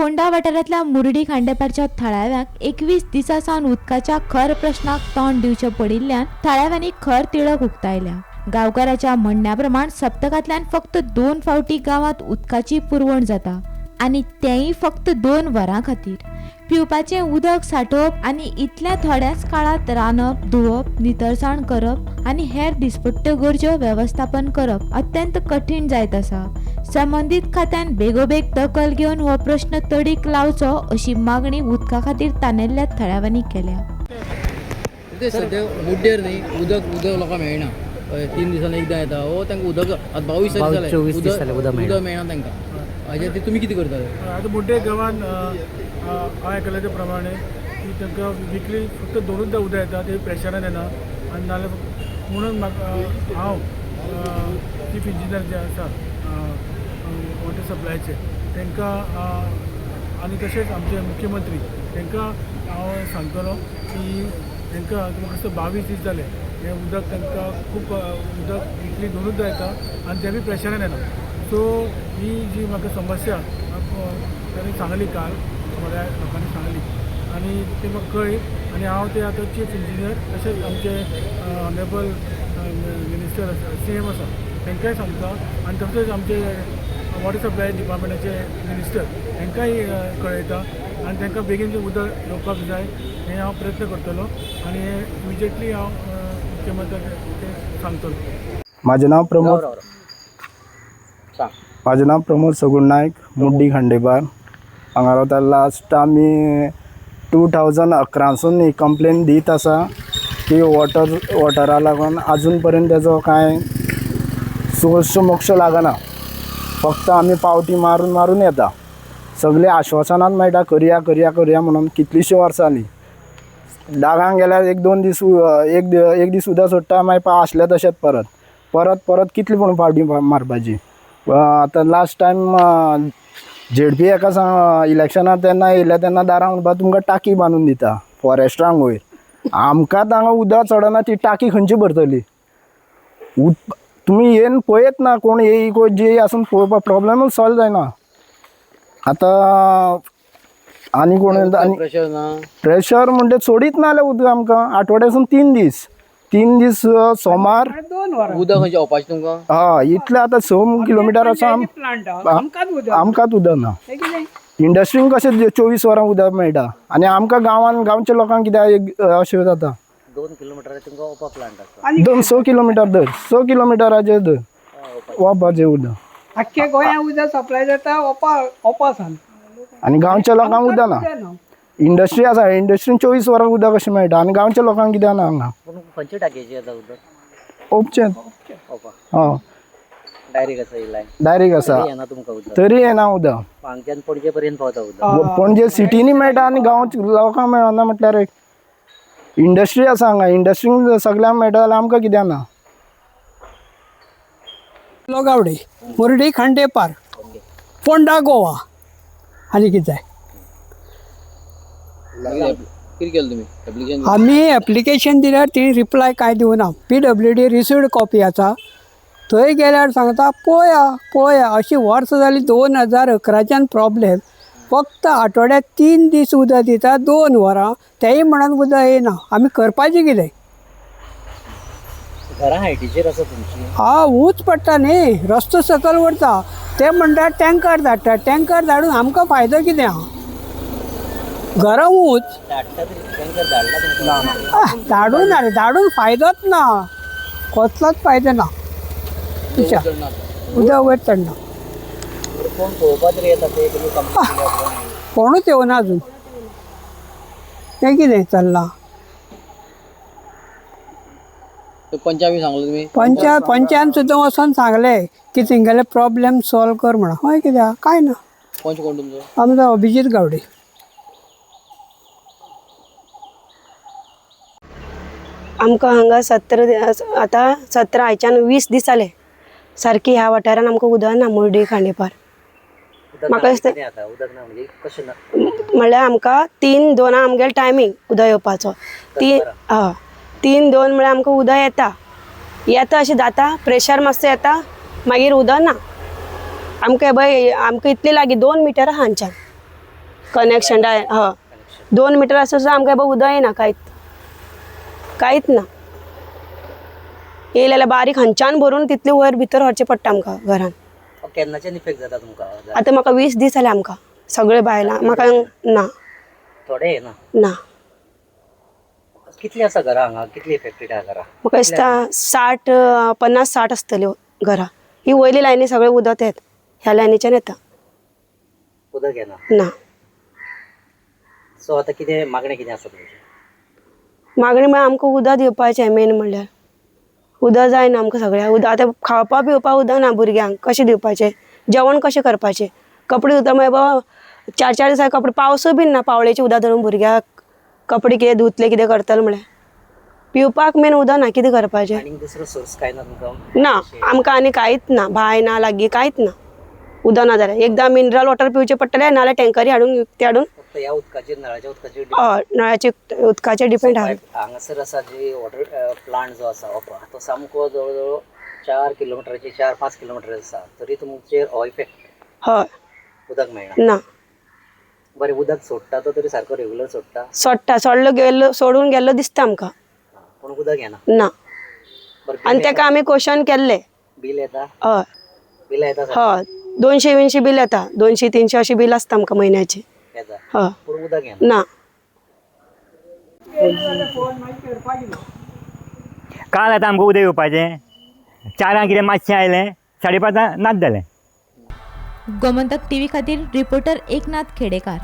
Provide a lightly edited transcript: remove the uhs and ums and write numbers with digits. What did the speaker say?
फोंडा वाठारांतल्या मुर्डी खांडेपारच्या थळाव्यांक 21 दिसां सावन उदकाच्या खर प्रश्नाक तोंड दिवचें पडिल्ल्यान थळाव्यांनी खर तिडक उक्तायल्या। गांवकारांच्या म्हणण्या प्रमाण सप्तकांतल्यान फक्त 2 फावटी गांवांत उदकाची पुरवण जाता आनी तेंय फक्त 2 वरां खातीर। पिवपाचें उदक सांठोवप आनी इतल्या थोड्याच काळात रांदप, धुवप, नितळसाण करप आनी हेर दिसपट्ट्यो गरजो वेवस्थापन करप अत्यंत कठीण जायत आसा। संबंधीत खात्यान बेगोबेग दखल घेवन हो प्रश्न तडीक लावचो अशी मागणी उदका खातीर तानेल्ल्या थळाव्यांनी केल्या। सद्या मुड्डेर न्ही उदक लोकांक मेळना। 3 दिसांनी एकदां येता हो तांकां उदक आतां 22 दीस जाले उदक मेळना तांकां। हाजेर तुमी कितें करतात? आतां मुड्डे गांवांत हांवें आयकल्या ते प्रमाणे की तांकां विकली फक्त 2दा उदक येता, ते प्रेशरान येना आनी नाल्यार म्हणून म्हाका हांव चीफ इंजिनियर जे आसा वॉटर सप्लायचे तांकां आनी तशेंच आमचे मुख्यमंत्री तांकां हांव सांगतलो की तांकां म्हाका दिसता 22 दीस जाले हें उदक तांकां खूब उदक विकली 2दा येता आनी तें बी प्रेशरान येना। सो ही जी म्हाका समस्या तांणी सांगली काल थोड्या लोकांनी सांगली आनी ती म्हाका कळ्ळी आनी हांव ते आतां चीफ इंजिनियर तशेंच आमचे ऑनरेबल मिनिस्टर CM आसा तांकांय सांगता आनी तशेंच आमचे वॉटर सप्लाय डिपार्टमेंटाचे मिनिस्टर तांकांय कळयता आनी तांकां बेगीन जें उदक येवपाक जाय हें हांव प्रयत्न करतलो आनी हें इमिजिएटली हांव मुख्यमंत्र्याक सांगतलो। माझे नाव प्रमोद सगुण नायक, मुड्डी खांडेपार हांगा रावता। लास्ट आमी 2011सून ही कंप्लेन दीत आसा की वॉटरा लागून अजून पर्यंत तेजो कांय सोर्स मोक्ष लागना। फक्त आमी पावटी मारून येता, सगळे आश्वासनां मेळटा करया करया करया म्हणून कितलींशीं वर्सां जालीं। डागांक गेल्यार 1-2 दीस एक दीस सुद्दां सोडटा मागीर आसले तशेंच परत कितली पूण पावटी मारपाची। आतां लास्ट टायम ZP एका इलेक्शनाक तेन्ना येयले तेन्ना दारां म्हणपा तुमकां टाकी बांदून दिता फॉरेस्ट्रांक वयर। आमकां हांगा उदक चडना, ती टाकी खंयची भरतली? तुमी येवन पळयत ना, कोण येयी कोण जे आसून पळोवपाक प्रॉब्लेमूच सॉल्व जायना। आतां आनी कोण आनी प्रेशर म्हणटा सोडीत ना जाल्यार उदक आमकां आठवड्यासून 3 दीस सोमार उदक खंयचें ओपाचें तुमकां? हय इतलें आतां 6 किलोमिटर आसा आमकांच उदक ना। इंडस्ट्रींक कशें 24 वरां उदक मेळटा आनी आमकां गांवच्या लोकांक कित्याक अशें जाता? 2 किलोमिटर तुमकां ओपा प्लांट आसा। 6 किलोमिटर धर, 6 किलोमिटराचेर धर ओपाचें उदक। आख्ख्या गोंयांत उदक सप्लाय जाता ओपासान आनी गांवच्या लोकांक उदक ना। इंडस्ट्री आसा, इंडस्ट्रीन 24 वरां उदक अशें मेळटा आनी गांवच्या लोकांक कित्याक ना हांगा? खंयच्या टाकयेचें येता उदक? ओपचें ओपा हय डायरेक्ट आसा येयलाय डायरेक्ट आसा येना तुमकां उदक? तरी येना उदक। हांगच्यान पणजे पर्यंत पावता उदक? पणजे सिटीनी मेळटा आनी गांवच्या लोकांक मेळना म्हटल्यार इंडस्ट्री आसा हांगा, इंडस्ट्रीन सगळ्यांक मेळटा जाल्यार आमकां कित्याक ना? लोगावडे, मुर्डी खांडेपार, फोंडा गोवा। आनी कितें जाय? कितें केलें तुमी एप्लिकेशन? आमी एप्लिकेशन दिल्यार ती रिप्लाय कांय दिवना। PWD रिसिव्ड कॉपी आसा, थंय गेल्यार सांगता पळया अशी वर्सां जालीं। 2011च्यान प्रॉब्लेम, फक्त आठवड्याक 3 दीस उदक दिता 2 वरां, तेंय म्हणून उदक येना। आमी करपाचें कितें? घरां हायटीचेर आसा तुमची? उंच पडटा न्ही, रस्तो सकयल वरता। ते म्हणटा टँकर धाडटा, टँकर धाडून आमकां फायदो कितें आहा? घरा उंच टँकर धाडला धाडून फायदोच ना, कसलोच फायदो ना। उदक वयर चडना, कोण पळोवपा तरी येता ते तुमी कंप्लेन कोणूच येवना अजून। हें कितें चल्लां? पंचांक सांगलो तुमी? पंचान सुद्दां वचोन सांगलें की तेंगेले प्रॉब्लेम सॉल्व कर म्हणून। हय कित्याक कांय ना। पंच कोण तुमचो? आमचो अभिजीत गावडे। आमकां हांगा 17 आयच्यान 20 दीस जाले सारकी ह्या वाठारान आमकां उदक ना। मुर्डी खांडेपार म्हाका दिसता म्हणल्यार आमकां 3-2 आमगेलो टायमींग उदक येवपाचो। 3-2 म्हळ्यार आमकां उदक येता अशें जाता, प्रेशर मातसो येता मागीर उदक ना। आमकां इतली लागीं 2 मिटर आहा हांगच्यान कनेक्शन हय 2 मिटर आसूं सुद्दां आमकां बाबा उदक येना कांयच ना. येयलें जाल्यार बारीक खंयच्यान भरून तितले वयर भितर व्हरचें पडटा आमकां घरान. केन्नाच्यान इफेक्ट जाता तुमकां? आतां म्हाका 20 दीस जाले आमकां सगळे बायलां म्हाका ना थोडे येना. ना कितली आसा घरा हांगा? कितली इफेक्टेड आहा घरा? म्हाका दिसता 50-60 आसतल्यो घरां. ही वयली लायनी सगळे उदक येत ह्या लायनीच्यान येता. उदक येना. ना सो आतां कितें मागणी कितें आसा तुमची? मागणी म्हळ्यार आमकां उदक दिवपाचें मेन म्हणल्यार. उदक जाय ना आमकां सगळ्या उदक. आतां खावपा पिवपा उदक ना भुरग्यांक कशें दिवपाचें? जेवण कशें करपाचें? कपडे धुता म्हळ्यार बाबा 4-4 दिसा कपडे पावसूय बीन ना पावळेचें उदक धरून भुरग्याक कपडे कितें धुतले कितें करतले म्हळ्यार. पिवपाक मेन उदक ना कितें करपाचें? आनीक दुसरो सोर्स काय ना तुमकां? ना आमकां आनी कांयच ना. बांय ना लागीं कांयच ना. उदक ना जाल्यार एकदां मिनरल वॉटर पिवचें पडटलें नाल्यार टँकरी हाडून ते हाडून फक्त ह्या उदकाचेर नळाच्या उदकाचेर नळाच्या उदकाचेर डिपेंड आहा. हांगासर आसा जी वॉटर प्लांट जो आसा तो सामको जवळ जवळ 4 किलोमिटराचे 4-5 किलोमिटर आसा तरी तुमचेर हो इफेक्ट हय उदक मेळना. ना बरें उदक सोडटा तो तरी सारको रेगुलर सोडटा? सोडलो गेल्लो सोडून गेल्लो दिसता आमकां. पूण उदक येना. ना बरें आनी ताका आमी क्वेश्चन केल्ले. बील येता? हय बिलां येता सर? हय 200-200 बील येता. 200-300 अशी बील आसता आमकां म्हयन्याची. येता हय पूण उदक येना. ना काल आतां आमकां उदक येवपाचें 4 कितें मातशें आयलें 5:30 नाच जालें. गोमंतक टीव्ही खातीर रिपोर्टर एकनाथ खेडेकार.